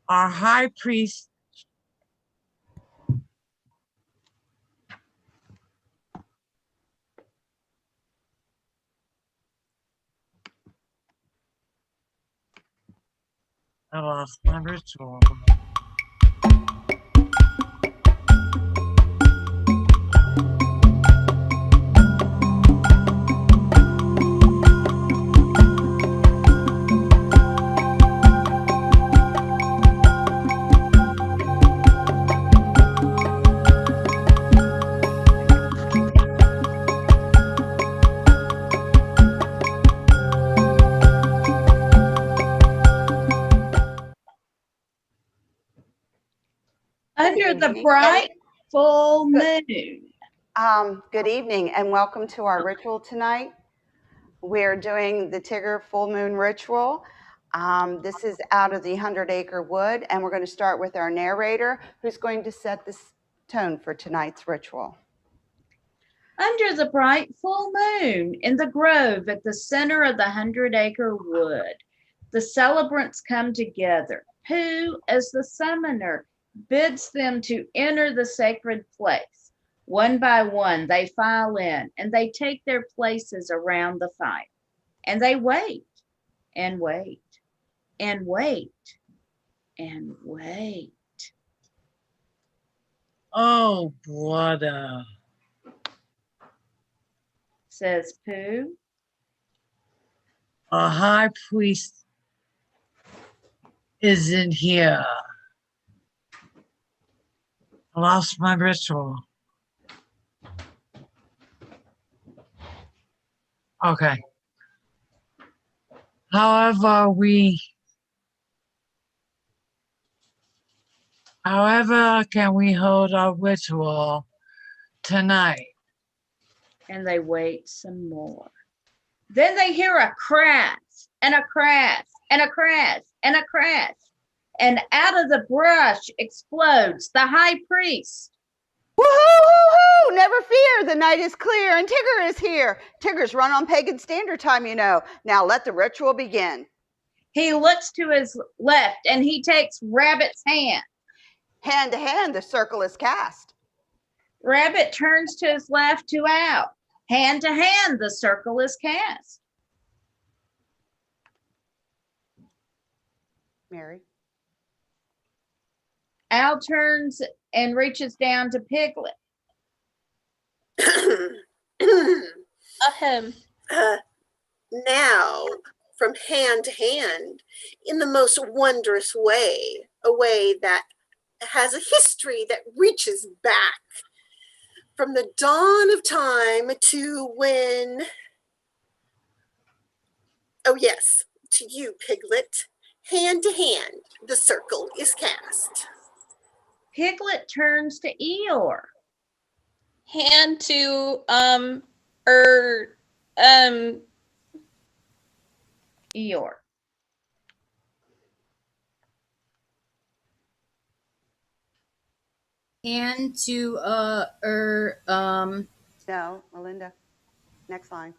Our high priest I lost my ritual. Under the evening. bright full moon. Good evening and welcome to our ritual tonight. We're doing the Tigger full moon ritual. This is out of the 100-acre wood, and we're going to start with our narrator, who's going to set this tone for tonight's ritual. Under the bright full moon in the grove at the center of the 100-acre wood, the celebrants come together. Who, as the summoner, bids them to enter the sacred place. One by one, they file in and they take their places around the fire. And they wait and wait and wait and wait. Oh, brother, Says Pooh. our high priest isn't here. I lost my ritual. Okay. However can we hold our ritual tonight? And they wait some more. Then they hear a crash and a crash and a crash and a crash. And out of the brush explodes the high priest. Woohoo! Never fear, the night is clear and Tigger is here. Tigger's run on pagan standard time, you know. Now let the ritual begin. He looks to his left and he takes Rabbit's hand. Hand to hand, the circle is cast. Rabbit turns to his left to Owl. Hand to hand, the circle is cast. Mary. Owl turns and reaches down to Piglet. Ahem. Now, from hand to hand, in the most wondrous way, a way that has a history that reaches back from the dawn of time to when, oh yes, to you, Piglet, hand to hand, the circle is cast. Piglet turns to Eeyore. Hand to Eeyore. Hand to No, Melinda. Next line.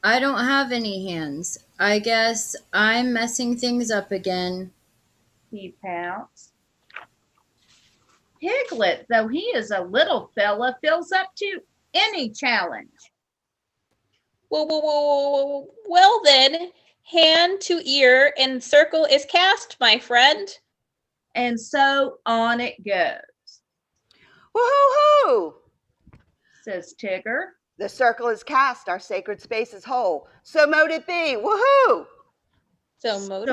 I don't have any hands. I guess I'm messing things up again. He pouts. Piglet, though he is a little fella, fills up to any challenge. Well then, hand to ear and circle is cast, my friend. And so on it goes. Woohoo! Says Tigger. The circle is cast, our sacred space is whole. So mote it be. Woohoo! So Mote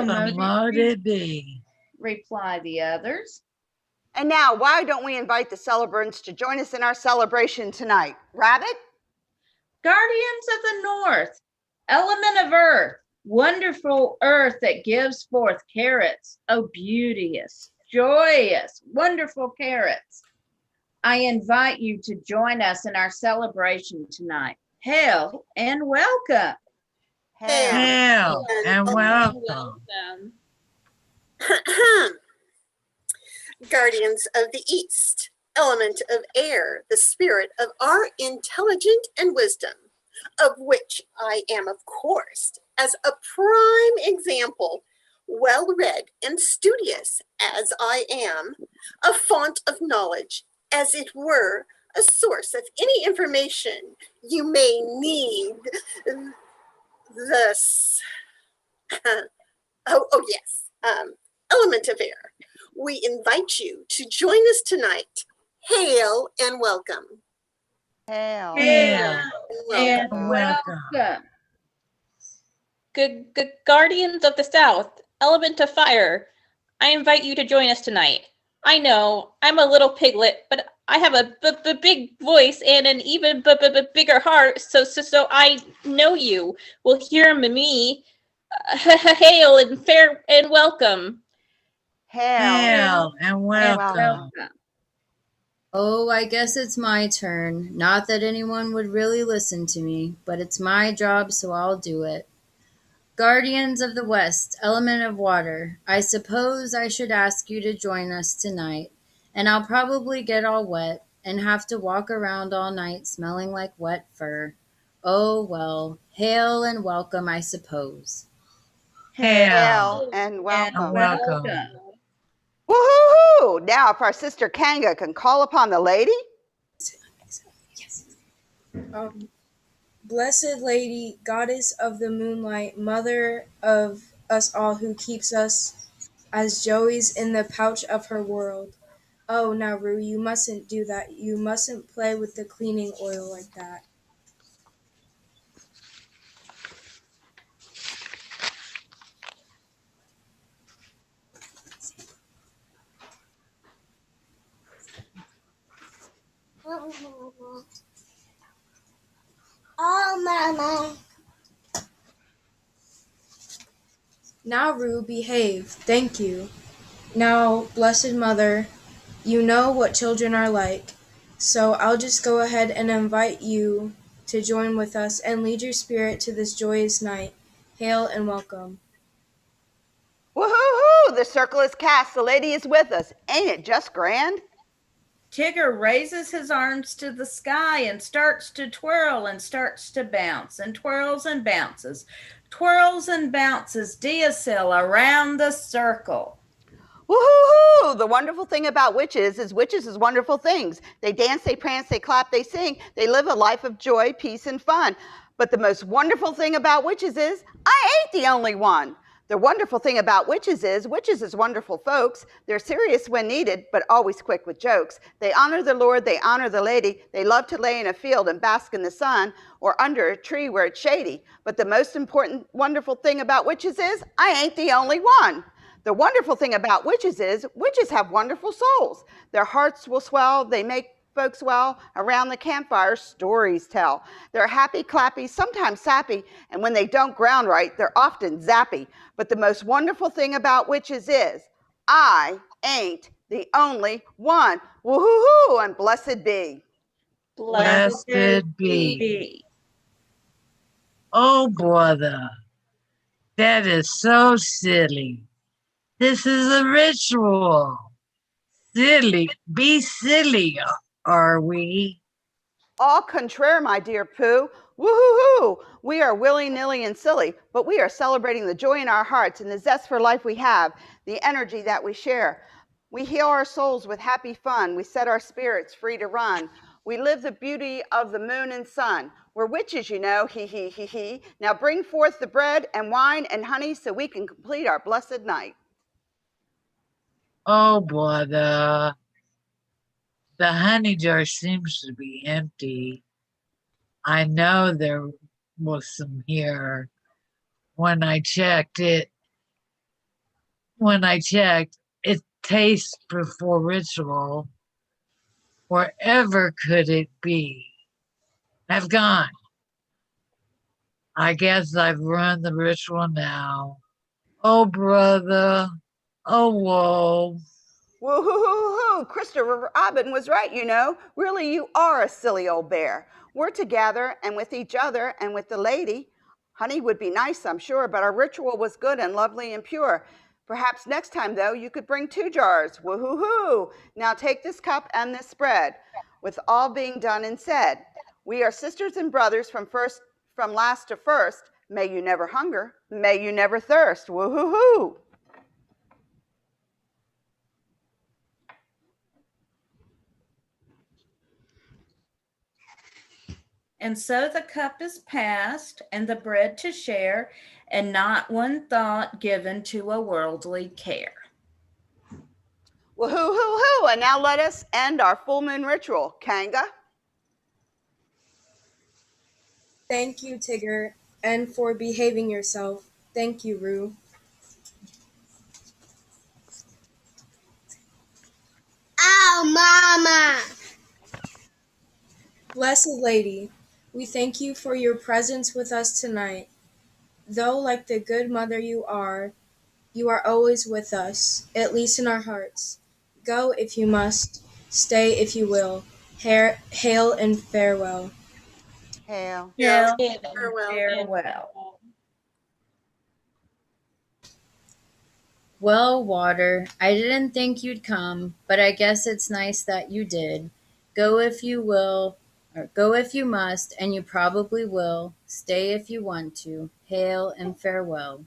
it be. Reply the others. And now, why don't we invite the celebrants to join us in our celebration tonight? Rabbit? Guardians of the North, element of earth, wonderful earth that gives forth carrots. Oh, beauteous, joyous, wonderful carrots. I invite you to join us in our celebration tonight. Hail and welcome. Hail and welcome. Guardians of the East, element of air, the spirit of our intelligence and wisdom, of which I am, of course, as a prime example, well-read and studious as I am, a font of knowledge, as it were, a source of any information you may need. Thus, yes, element of air. We invite you to join us tonight. Hail and welcome. Hail. Hail And and welcome. welcome. Good guardians of the South, element of fire, I invite you to join us tonight. I know I'm a little piglet, but I have a big voice and an even bigger heart, so I know you will hear me. Hail and fair and welcome. Hail and welcome. Oh, I guess it's my turn. Not that anyone would really listen to me, but it's my job, so I'll do it. Guardians of the West, element of water, I suppose I should ask you to join us tonight, and I'll probably get all wet and have to walk around all night smelling like wet fur. Oh, well, hail and welcome, I suppose. Hail And and welcome. welcome. Woohoo! Now, if our sister Kanga can call upon the lady. Yes. Blessed Lady, Goddess of the moonlight, Mother of us all, who keeps us as joeys in the pouch of her world. Oh, now, Rue, you mustn't do that. You mustn't play with the cleaning oil like that. Oh, Mama. Now, Rue, behave. Thank you. Now, Blessed Mother, you know what children are like, so I'll just go ahead and invite you to join with us and lead your spirit to this joyous night. Hail and welcome. Woohoo! The circle is cast. The lady is with us. Ain't it just grand? Tigger raises his arms to the sky and starts to twirl and starts to bounce and twirls and bounces Deicil around the circle. Woohoo! The wonderful thing about witches is wonderful things. They dance, they prance, they clap, they sing. They live a life of joy, peace, and fun. But the most wonderful thing about witches is I ain't the only one. The wonderful thing about witches is wonderful folks. They're serious when needed, but always quick with jokes. They honor the Lord, they honor the lady. They love to lay in a field and bask in the sun or under a tree where it's shady. But the most important, wonderful thing about witches is I ain't the only one. The wonderful thing about witches is witches have wonderful souls. Their hearts will swell. They make folks well around the campfire, stories tell. They're happy, clappy, sometimes sappy, and when they don't ground right, they're often zappy. But the most wonderful thing about witches is I ain't the only one. Woo-hoo-hoo, and blessed be. Blessed be. Oh, brother, that is so silly. This is a ritual. Silly. Be silly, are we? Au contraire, my dear Pooh. Woo-hoo-hoo! We are willy-nilly and silly, but we are celebrating the joy in our hearts and the zest for life we have, the energy that we share. We heal our souls with happy fun. We set our spirits free to run. We live the beauty of the moon and sun. We're witches, you know, hee hee hee hee. Now bring forth the bread and wine and honey so we can complete our blessed night. Oh, brother, the honey jar seems to be empty. I know there was some here. When I checked, it tastes before ritual. Wherever could it be? Have gone. I guess I've ruined the ritual now. Oh, brother. Oh, whoa. Woo-hoo-hoo-hoo! Christopher Robin was right, you know. Really, you are a silly old bear. We're together and with each other and with the lady. Honey would be nice, I'm sure, but our ritual was good and lovely and pure. Perhaps next time, though, you could bring 2 jars. Woo-hoo-hoo! Now take this cup and this spread. With all being done and said, we are sisters and brothers from last to first. May you never hunger. May you never thirst. Woo-hoo-hoo! And so the cup is passed, and the bread to share, and not one thought given to a worldly care. Woohoo, hoo, hoo. And now let us end our full moon ritual. Kanga? Thank you, Tigger, and for behaving yourself. Thank you, Rue. Ow, Mama! Blessed Lady, we thank you for your presence with us tonight. Though, like the good mother you are always with us, at least in our hearts. Go if you must, stay if you will. Hail and farewell. Hail. Hail And and farewell. farewell. Well, Water, I didn't think you'd come, but I guess it's nice that you did. Go if you will, or go if you must, and you probably will. Stay if you want to. Hail and farewell.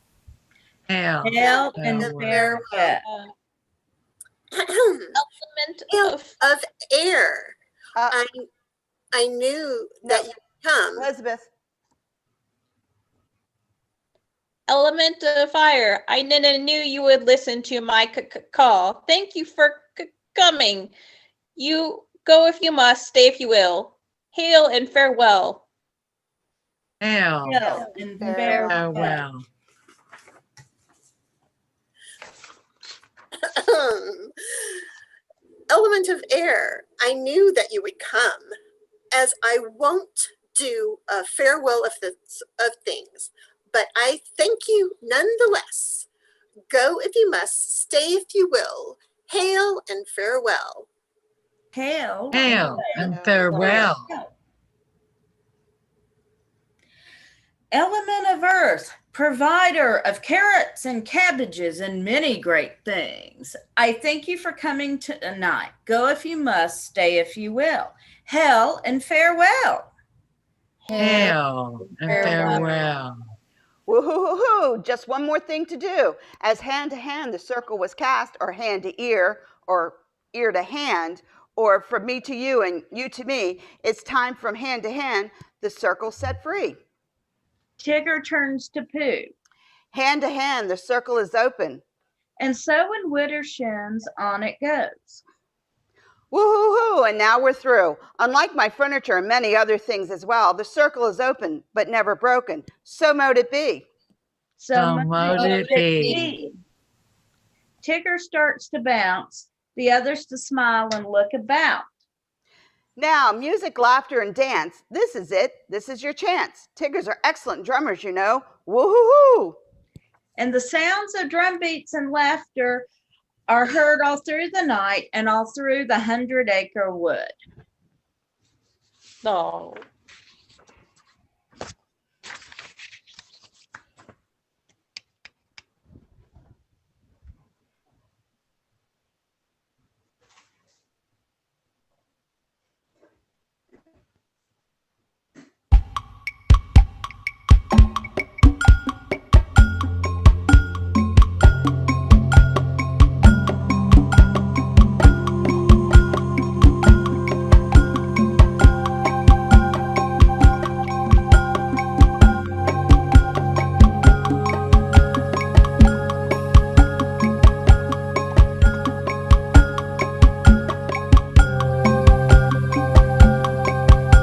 Hail. Hail and Farewell. farewell. Element Hail of of air. Uh, I knew No. that you'd come. Elizabeth. element of fire. I knew you would listen to my call. Thank you for coming. You go if you must, stay if you will. Hail and farewell. Hail. Hail and Farewell. farewell. Element of air, I knew that you would come, as I won't do a farewell of things, but I thank you nonetheless. Go if you must, stay if you will. Hail and farewell. Hail Hail and Farewell. farewell. Element of earth, provider of carrots and cabbages and many great things. I thank you for coming tonight. Go if you must, stay if you will. Hail and farewell. Hail and farewell. Woo-hoo-hoo-hoo. Just one more thing to do. As hand to hand the circle was cast, or hand to ear, or ear to hand, or from me to you and you to me, it's time from hand to hand, the circle set free. Tigger turns to Pooh. Hand to hand, the circle is open. And so in Widdershins on it goes. Woo-hoo-hoo, and now we're through. Unlike my furniture and many other things as well, the circle is open, but never broken. So mote it be. So mote it be. Tigger starts to bounce, the others to smile and look about. Now, music, laughter, and dance. This is it. This is your chance. Tiggers are excellent drummers, you know. Woo-hoo-hoo. And the sounds of drum beats and laughter are heard all through the night and all through the 100-acre wood. Oh.